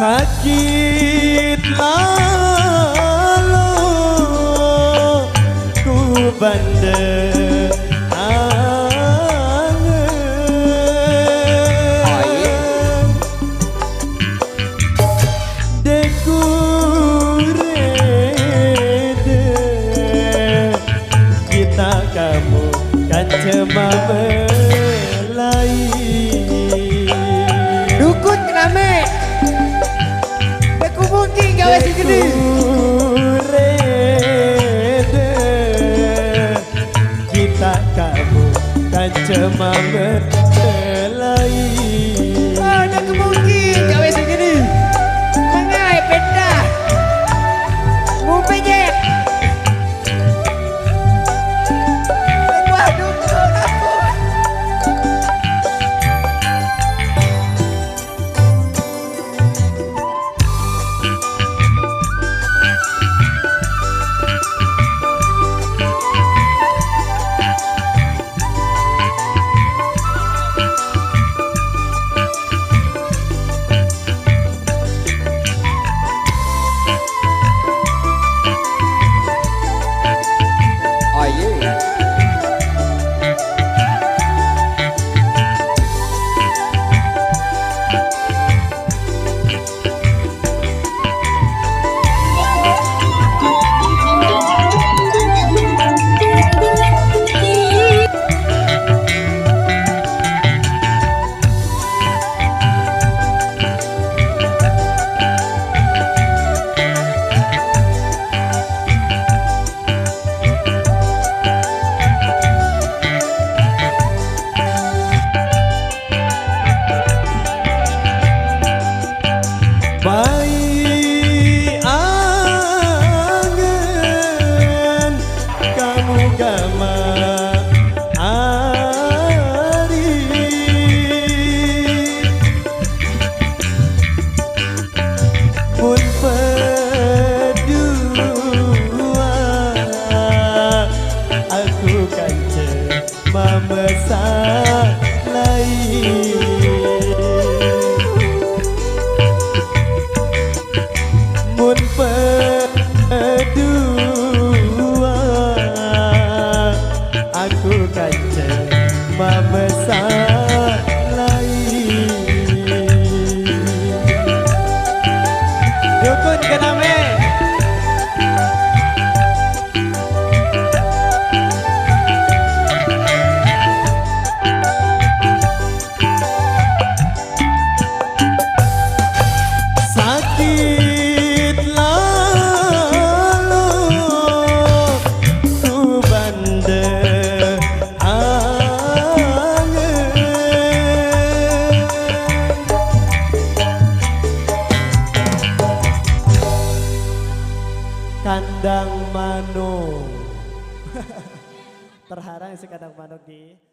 sakit lalu ku bandel angen deku rede kita kamu kan cema belai dukun kename deku mungkin gawe si gede kita kamu kan cema belai deku mungkin gawe si gede mengai peda mau penyek wah dukun aku bayi angen kamu gama ari pun berdua aku kan cema mesalai mun berdua aku kan cema mesalai dukun kename sakit lalu ku bandel angen kandang manuk terharang si kandang manuk di